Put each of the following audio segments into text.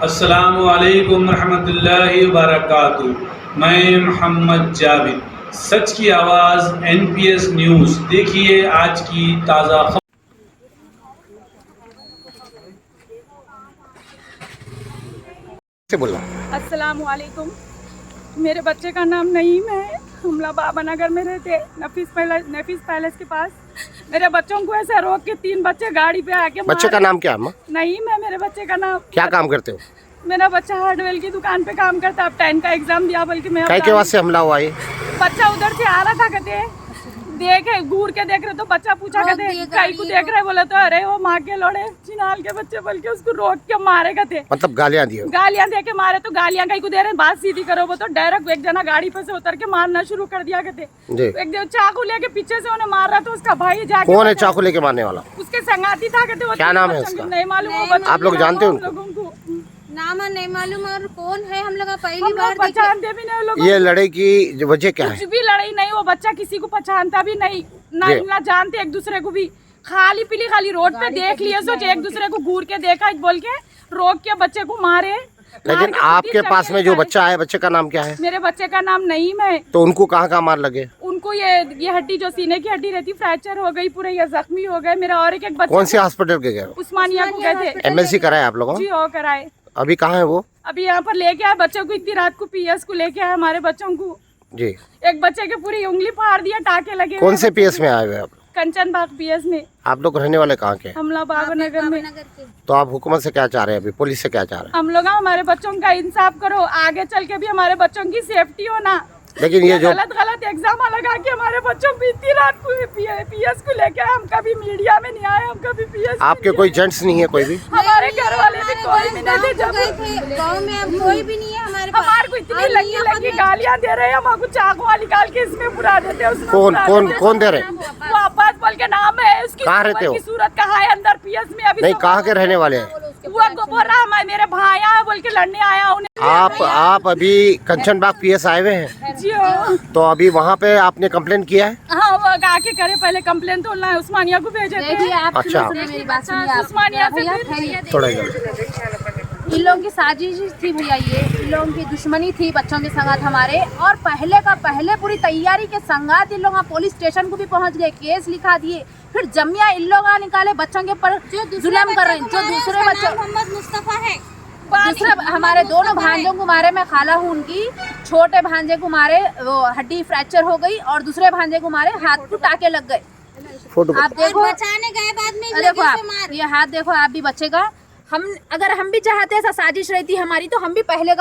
अस्सलामु अलैकुम रहमतुल्लाहि व बरकातुहू। मैं मोहम्मद जावेद, सच की आवाज़ NPS न्यूज़। देखिए आज की ताज़ा खबर। से बोलना। अस्सलामु अलैकुम। मेरे बच्चे का नाम नईम है। हमला बाबा नगर में रहते, नफीस पैलेस के पास। मेरे बच्चों को ऐसे रोक के 3 बच्चे गाड़ी पे आके बच्चे का नाम क्या है? नईम है मेरे बच्चे का नाम। क्या काम करते हो? मेरा बच्चा हार्डवेयर की दुकान पे काम करता है। अब 10 का एग्जाम दिया, बल्कि मैं क्या के वास्ते हमला हुआ ये? बच्चा उधर से आ रहा था, कहते देखे घूर के देख रहे तो बच्चा पूछा कहते कई को देख रहे, बोले तो अरे वो माँ के लोड़े चिनाल के बच्चे, बल्कि उसको रोक के मारे कहते। मतलब गालियाँ दे के मारे, तो गालियाँ कई को दे रहे, बात सीधी करो। वो तो डायरेक्ट एक जना गाड़ी पे से उतर के मारना शुरू कर दिया कहते। एक चाकू लेके पीछे से उन्हें मार रहा, तो उसका भाई जाके। कौन है चाकू लेके मारने वाला? उसके संगाती था कहते। क्या नाम है उसका? नहीं मालूम। आप लोग जानते हो उनको? नाम नहीं मालूम और कौन है, हम लोग पहली बार पहचानते भी नहीं लोग। ये लड़ाई की वजह क्या है? कुछ भी लड़ाई नहीं, वो बच्चा किसी को पहचानता भी नहीं, ना जानते एक दूसरे को भी। खाली रोड पे देख लिए, सोचे एक दूसरे को घूर के देखा बोल के रोक के बच्चे को मारे। लेकिन आपके पास में जो बच्चा है, बच्चे का नाम क्या है? मेरे बच्चे का नाम नईम है। तो उनको कहाँ मार लगे? उनको ये हड्डी, जो सीने की हड्डी रहती, फ्रैक्चर हो गई पूरे, ये जख्मी हो गए। मेरा और एक बच्चा। कौन से हॉस्पिटल के गए? उस्मानिया को गए थे। MLC कराए आप लोगों? जी हो कराए। अभी कहाँ है वो? अभी यहाँ पर लेके आए बच्चों को, इतनी रात को PS को लेके आए हमारे बच्चों को जी। एक बच्चे के पूरी उंगली फाड़ दिया, टाके लगे। कौन से PS में आए हुए आप? कंचन बाग PS में। आप लोग रहने वाले कहाँ के? हमला बाबा नगर में। तो आप हुकूमत से क्या चाह रहे हैं अभी? पुलिस से क्या चाह रहे हैं? हम लोग हमारे बच्चों का इंसाफ करो, आगे चल के भी हमारे बच्चों की सेफ्टी हो ना। लेकिन ये जो गलत एग्जाम लगा के हमारे बच्चों को इतनी रात को PS को लेके, हम कभी मीडिया में नहीं आए, हम कभी PS। आपके कोई जेंट्स नहीं है? कोई भी हमारे घर वाले भी कोई भी नहीं थे। गाँव में अब कोई भी नहीं है हमारे को इतनी लगी गालियाँ दे रहे हैं, हमको चाकू निकाल के इसमें बुरा देते हैं। कौन दे रहे? वो अब्बास बोल के नाम है उसकी। कहाँ रहते हो? सूरत कहाँ है अंदर PS में। अभी नहीं, कहाँ के रहने वाले हैं? वो बोल रहा मेरे भाई आया बोल के लड़ने आया उन्हें। आप अभी कंचन बाग PS आए हुए हैं? जी हाँ। तो अभी वहाँ पे आपने कंप्लेन किया है? हाँ, वो आके करे पहले कंप्लेन, तो उस्मानिया को भेजे थे। अच्छा, मेरी बात सुनिए, उस्मानिया से थोड़ा इन लोगों की साजिश थी भैया, ये इन लोगों की दुश्मनी थी बच्चों के संगात हमारे। और पहले पूरी तैयारी के संगात इन लोग पुलिस स्टेशन को भी पहुंच गए, केस लिखा दिए। फिर जमिया इन लोग निकाले बच्चों के ऊपर जुल्म कर रहे हैं। जो दूसरे बच्चों, मोहम्मद मुस्तफा है, दूसरे हमारे दोनों भांजों को मारे। मैं खाला हूँ उनकी। छोटे भांजे को मारे, वो हड्डी फ्रैक्चर हो गई, और दूसरे भांजे को मारे, हाथ को टाके लग गए। आप देखो, बचाने गए बाद में देखो आप ये हाथ देखो आप भी बच्चे का। अगर हम भी चाहते ऐसा साजिश रहती हमारी, तो हम भी पहले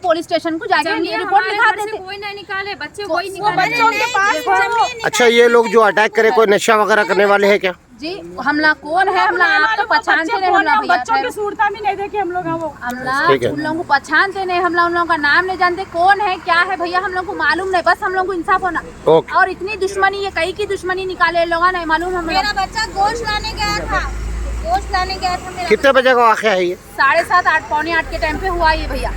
पुलिस स्टेशन को जाके रिपोर्ट लिखा देते। कोई नहीं निकाले बच्चे, कोई बच्चों के पास। अच्छा, ये लोग जो अटैक करे, कोई नशा वगैरह करने वाले हैं क्या? जी, हमला कौन है? हमला आप तो पहचानते नहीं, हमला बच्चों की सूरता भी नहीं देखे हम लोग। हमला उन लोगों को पहचानते नहीं, हमला उन लोगों का नाम नहीं जानते, कौन है क्या है भैया हम लोग को मालूम नहीं। बस हम लोग को इंसाफ होना। और इतनी दुश्मनी, ये कई की दुश्मनी निकाले लोग नहीं मालूम। हम मेरा बच्चा गोश्त लाने गया था, कितने बजे का वाक़या है ये? 7:30 8 पौने 8 के टाइम पे हुआ ये भैया।